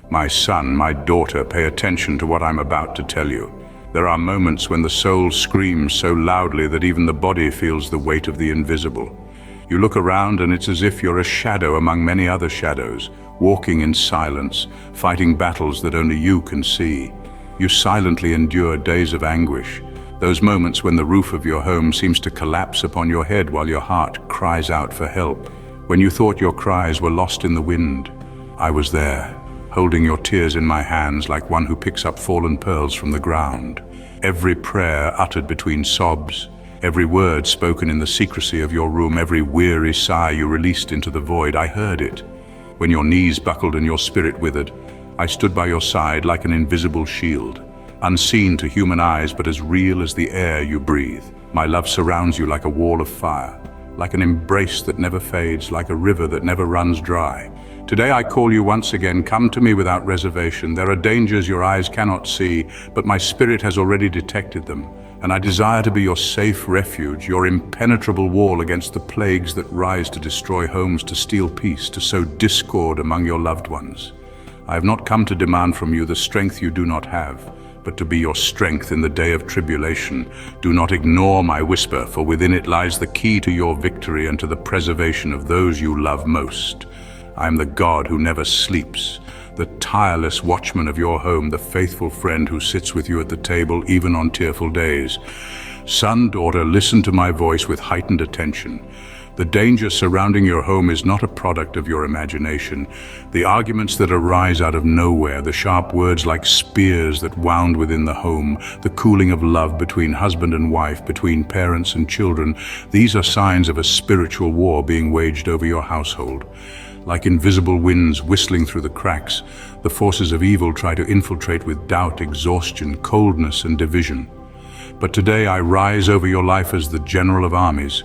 My son, my daughter, pay attention to what I'm about to tell you. There are moments when the soul screams so loudly that even the body feels the weight of the invisible. You look around and it's as if you're a shadow among many other shadows, walking in silence, fighting battles that only you can see. You silently endure days of anguish, those moments when the roof of your home seems to collapse upon your head while your heart cries out for help. When you thought your cries were lost in the wind, I was there, holding your tears in my hands like one who picks up fallen pearls from the ground. Every prayer uttered between sobs, every word spoken in the secrecy of your room, every weary sigh you released into the void, I heard it. When your knees buckled and your spirit withered, I stood by your side like an invisible shield, unseen to human eyes but as real as the air you breathe. My love surrounds you like a wall of fire, like an embrace that never fades, like a river that never runs dry. Today I call you once again, come to me without reservation. There are dangers your eyes cannot see, but my spirit has already detected them, and I desire to be your safe refuge, your impenetrable wall against the plagues that rise to destroy homes, to steal peace, to sow discord among your loved ones. I have not come to demand from you the strength you do not have, but to be your strength in the day of tribulation. Do not ignore my whisper, for within it lies the key to your victory and to the preservation of those you love most. I am the God who never sleeps, the tireless watchman of your home, the faithful friend who sits with you at the table even on tearful days. Son, daughter, listen to my voice with heightened attention. The danger surrounding your home is not a product of your imagination. The arguments that arise out of nowhere, the sharp words like spears that wound within the home, the cooling of love between husband and wife, between parents and children, these are signs of a spiritual war being waged over your household. Like invisible winds whistling through the cracks, the forces of evil try to infiltrate with doubt, exhaustion, coldness, and division. But today I rise over your life as the general of armies,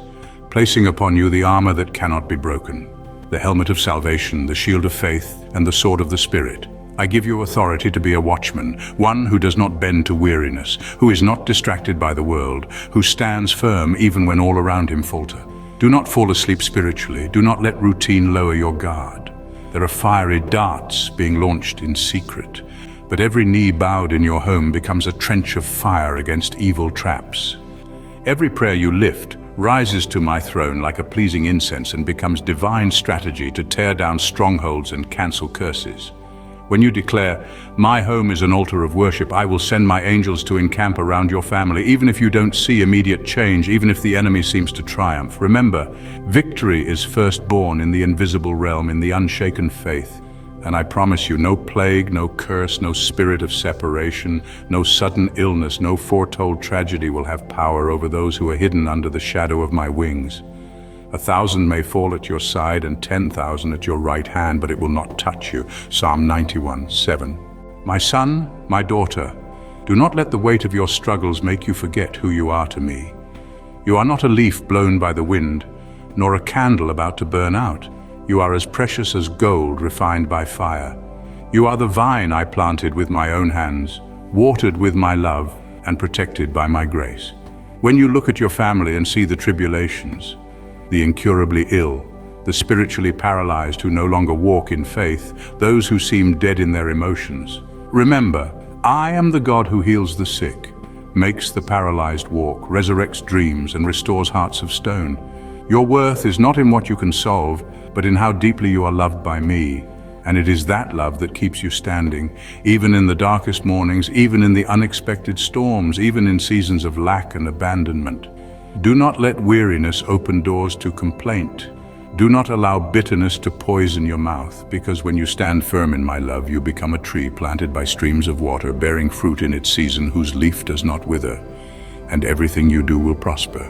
placing upon you the armor that cannot be broken, the helmet of salvation, the shield of faith, and the sword of the Spirit. I give you authority to be a watchman, one who does not bend to weariness, who is not distracted by the world, who stands firm even when all around him falter. Do not fall asleep spiritually. Do not let routine lower your guard. There are fiery darts being launched in secret, but every knee bowed in your home becomes a trench of fire against evil traps. Every prayer you lift rises to my throne like a pleasing incense and becomes divine strategy to tear down strongholds and cancel curses. When you declare, my home is an altar of worship, I will send my angels to encamp around your family, even if you don't see immediate change, even if the enemy seems to triumph. Remember, victory is first born in the invisible realm, in the unshaken faith. And I promise you, no plague, no curse, no spirit of separation, no sudden illness, no foretold tragedy will have power over those who are hidden under the shadow of my wings. 1,000 may fall at your side and 10,000 at your right hand, but it will not touch you. Psalm 91:7. My son, my daughter, do not let the weight of your struggles make you forget who you are to me. You are not a leaf blown by the wind, nor a candle about to burn out. You are as precious as gold refined by fire. You are the vine I planted with my own hands, watered with my love, and protected by my grace. When you look at your family and see the tribulations, the incurably ill, the spiritually paralyzed who no longer walk in faith, those who seem dead in their emotions, remember, I am the God who heals the sick, makes the paralyzed walk, resurrects dreams, and restores hearts of stone. Your worth is not in what you can solve, but in how deeply you are loved by me. And it is that love that keeps you standing, even in the darkest mornings, even in the unexpected storms, even in seasons of lack and abandonment. Do not let weariness open doors to complaint. Do not allow bitterness to poison your mouth, because when you stand firm in my love, you become a tree planted by streams of water, bearing fruit in its season, whose leaf does not wither, and everything you do will prosper.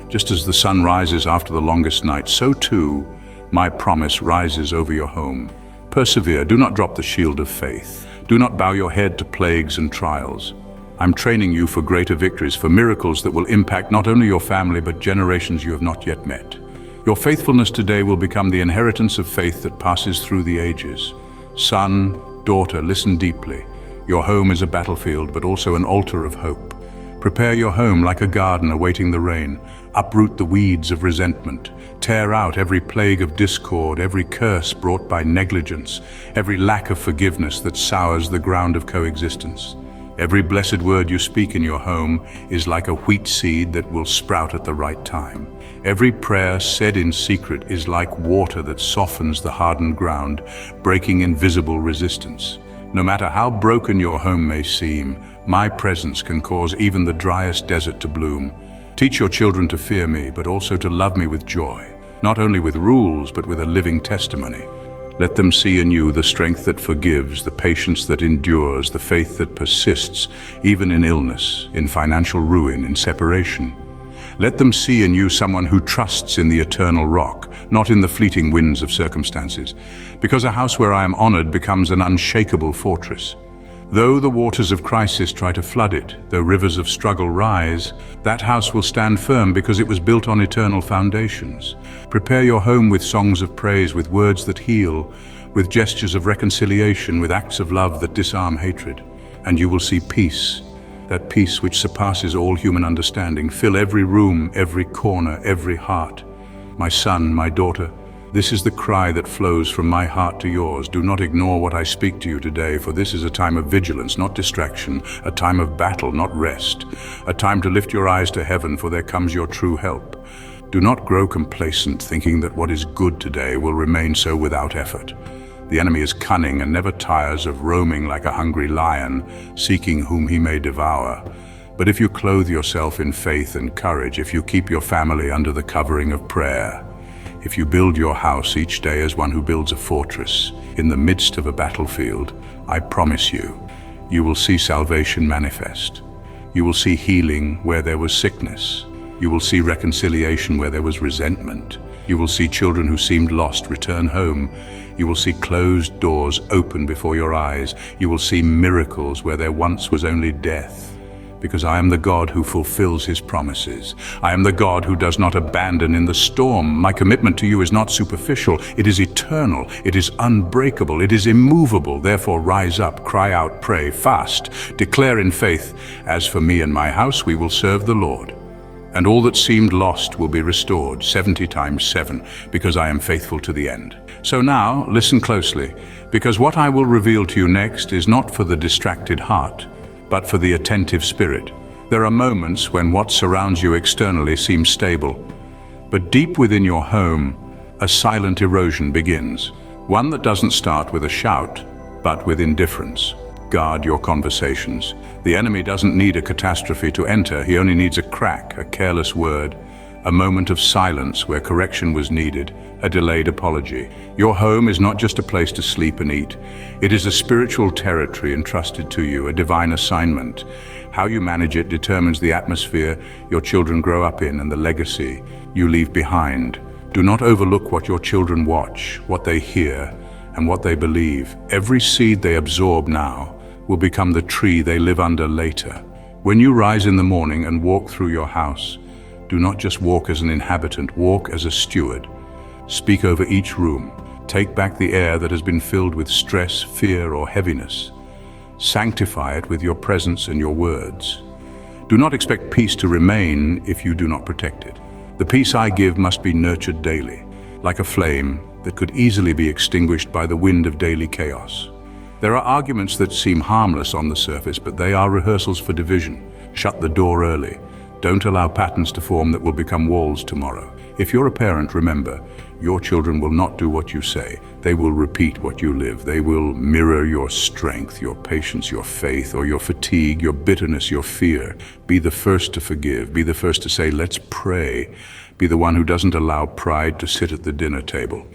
Just as the sun rises after the longest night, so too my promise rises over your home. Persevere, do not drop the shield of faith. Do not bow your head to plagues and trials. I'm training you for greater victories, for miracles that will impact not only your family, but generations you have not yet met. Your faithfulness today will become the inheritance of faith that passes through the ages. Son, daughter, listen deeply. Your home is a battlefield, but also an altar of hope. Prepare your home like a garden awaiting the rain. Uproot the weeds of resentment. Tear out every plague of discord, every curse brought by negligence, every lack of forgiveness that sours the ground of coexistence. Every blessed word you speak in your home is like a wheat seed that will sprout at the right time. Every prayer said in secret is like water that softens the hardened ground, breaking invisible resistance. No matter how broken your home may seem, my presence can cause even the driest desert to bloom. Teach your children to fear me, but also to love me with joy, not only with rules, but with a living testimony. Let them see in you the strength that forgives, the patience that endures, the faith that persists, even in illness, in financial ruin, in separation. Let them see in you someone who trusts in the eternal rock, not in the fleeting winds of circumstances, because a house where I am honored becomes an unshakable fortress. Though the waters of crisis try to flood it, though rivers of struggle rise, that house will stand firm because it was built on eternal foundations. Prepare your home with songs of praise, with words that heal, with gestures of reconciliation, with acts of love that disarm hatred, and you will see peace. That peace which surpasses all human understanding, fill every room, every corner, every heart. My son, my daughter, this is the cry that flows from my heart to yours. Do not ignore what I speak to you today, for this is a time of vigilance, not distraction, a time of battle, not rest, a time to lift your eyes to heaven, for there comes your true help. Do not grow complacent, thinking that what is good today will remain so without effort. The enemy is cunning and never tires of roaming like a hungry lion, seeking whom he may devour. But if you clothe yourself in faith and courage, if you keep your family under the covering of prayer, if you build your house each day as one who builds a fortress in the midst of a battlefield, I promise you, you will see salvation manifest. You will see healing where there was sickness. You will see reconciliation where there was resentment. You will see children who seemed lost return home. You will see closed doors open before your eyes. You will see miracles where there once was only death. Because I am the God who fulfills his promises. I am the God who does not abandon in the storm. My commitment to you is not superficial. It is eternal. It is unbreakable. It is immovable. Therefore, rise up, cry out, pray, fast, declare in faith, as for me and my house, we will serve the Lord. And all that seemed lost will be restored 70 times 7, because I am faithful to the end. So now, listen closely, because what I will reveal to you next is not for the distracted heart, but for the attentive spirit. There are moments when what surrounds you externally seems stable, but deep within your home, a silent erosion begins. One that doesn't start with a shout, but with indifference. Guard your conversations. The enemy doesn't need a catastrophe to enter. He only needs a crack, a careless word, a moment of silence where correction was needed, a delayed apology. Your home is not just a place to sleep and eat. It is a spiritual territory entrusted to you, a divine assignment. How you manage it determines the atmosphere your children grow up in and the legacy you leave behind. Do not overlook what your children watch, what they hear, and what they believe. Every seed they absorb now will become the tree they live under later. When you rise in the morning and walk through your house, do not just walk as an inhabitant, walk as a steward. Speak over each room. Take back the air that has been filled with stress, fear, or heaviness. Sanctify it with your presence and your words. Do not expect peace to remain if you do not protect it. The peace I give must be nurtured daily, like a flame that could easily be extinguished by the wind of daily chaos. There are arguments that seem harmless on the surface, but they are rehearsals for division. Shut the door early. Don't allow patterns to form that will become walls tomorrow. If you're a parent, remember, your children will not do what you say. They will repeat what you live. They will mirror your strength, your patience, your faith, or your fatigue, your bitterness, your fear. Be the first to forgive. Be the first to say, let's pray. Be the one who doesn't allow pride to sit at the dinner table.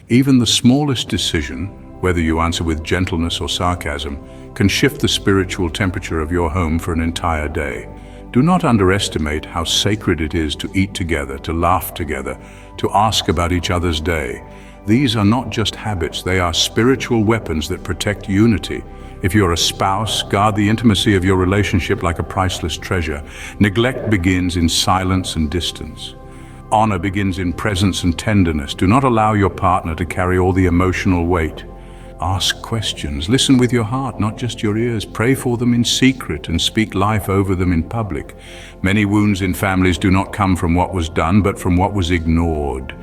Even the smallest decision, whether you answer with gentleness or sarcasm, can shift the spiritual temperature of your home for an entire day. Do not underestimate how sacred it is to eat together, to laugh together, to ask about each other's day. These are not just habits, they are spiritual weapons that protect unity. If you're a spouse, guard the intimacy of your relationship like a priceless treasure. Neglect begins in silence and distance. Honor begins in presence and tenderness. Do not allow your partner to carry all the emotional weight. Ask questions. Listen with your heart, not just your ears. Pray for them in secret and speak life over them in public. Many wounds in families do not come from what was done, but from what was ignored.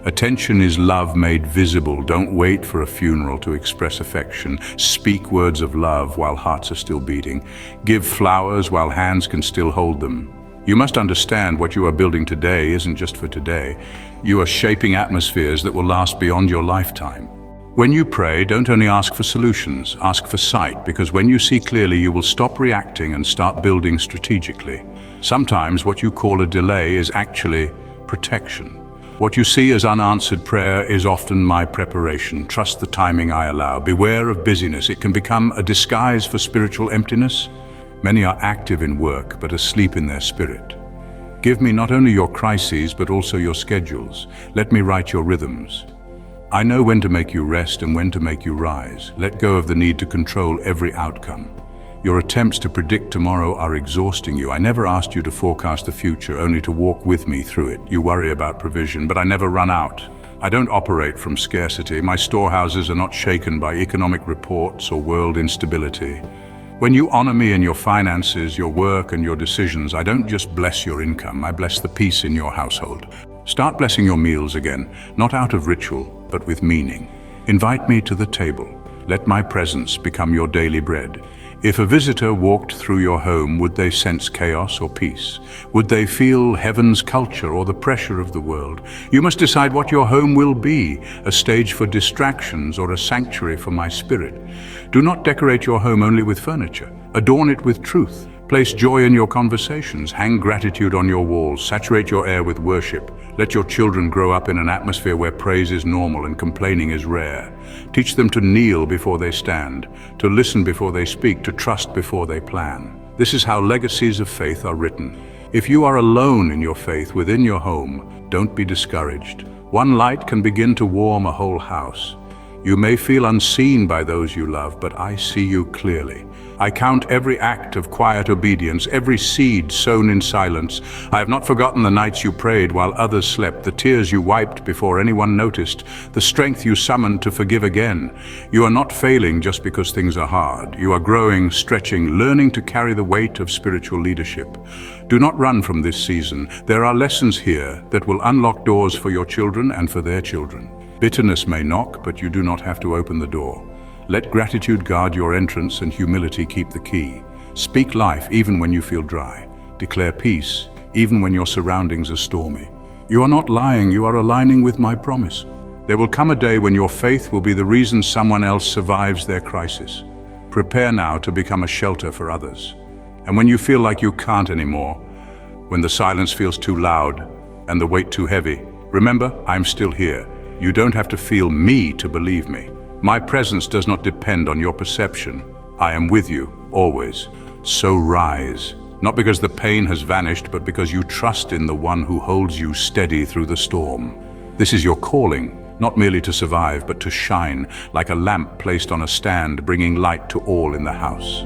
Attention is love made visible. Don't wait for a funeral to express affection. Speak words of love while hearts are still beating. Give flowers while hands can still hold them. You must understand what you are building today isn't just for today. You are shaping atmospheres that will last beyond your lifetime. When you pray, don't only ask for solutions, ask for sight, because when you see clearly, you will stop reacting and start building strategically. Sometimes what you call a delay is actually protection. What you see as unanswered prayer is often my preparation. Trust the timing I allow. Beware of busyness. It can become a disguise for spiritual emptiness. Many are active in work, but asleep in their spirit. Give me not only your crises, but also your schedules. Let me write your rhythms. I know when to make you rest and when to make you rise. Let go of the need to control every outcome. Your attempts to predict tomorrow are exhausting you. I never asked you to forecast the future, only to walk with me through it. You worry about provision, but I never run out. I don't operate from scarcity. My storehouses are not shaken by economic reports or world instability. When you honor me in your finances, your work, and your decisions, I don't just bless your income, I bless the peace in your household. Start blessing your meals again, not out of ritual, but with meaning. Invite me to the table. Let my presence become your daily bread. If a visitor walked through your home, would they sense chaos or peace? Would they feel heaven's culture or the pressure of the world? You must decide what your home will be, a stage for distractions or a sanctuary for my spirit. Do not decorate your home only with furniture. Adorn it with truth. Place joy in your conversations. Hang gratitude on your walls. Saturate your air with worship. Let your children grow up in an atmosphere where praise is normal and complaining is rare. Teach them to kneel before they stand, to listen before they speak, to trust before they plan. This is how legacies of faith are written. If you are alone in your faith within your home, don't be discouraged. One light can begin to warm a whole house. You may feel unseen by those you love, but I see you clearly. I count every act of quiet obedience, every seed sown in silence. I have not forgotten the nights you prayed while others slept, the tears you wiped before anyone noticed, the strength you summoned to forgive again. You are not failing just because things are hard. You are growing, stretching, learning to carry the weight of spiritual leadership. Do not run from this season. There are lessons here that will unlock doors for your children and for their children. Bitterness may knock, but you do not have to open the door. Let gratitude guard your entrance and humility keep the key. Speak life even when you feel dry. Declare peace even when your surroundings are stormy. You are not lying, you are aligning with my promise. There will come a day when your faith will be the reason someone else survives their crisis. Prepare now to become a shelter for others. And when you feel like you can't anymore, when the silence feels too loud and the weight too heavy, remember, I'm still here. You don't have to feel me to believe me. My presence does not depend on your perception. I am with you, always. So rise, not because the pain has vanished, but because you trust in the one who holds you steady through the storm. This is your calling, not merely to survive, but to shine like a lamp placed on a stand, bringing light to all in the house.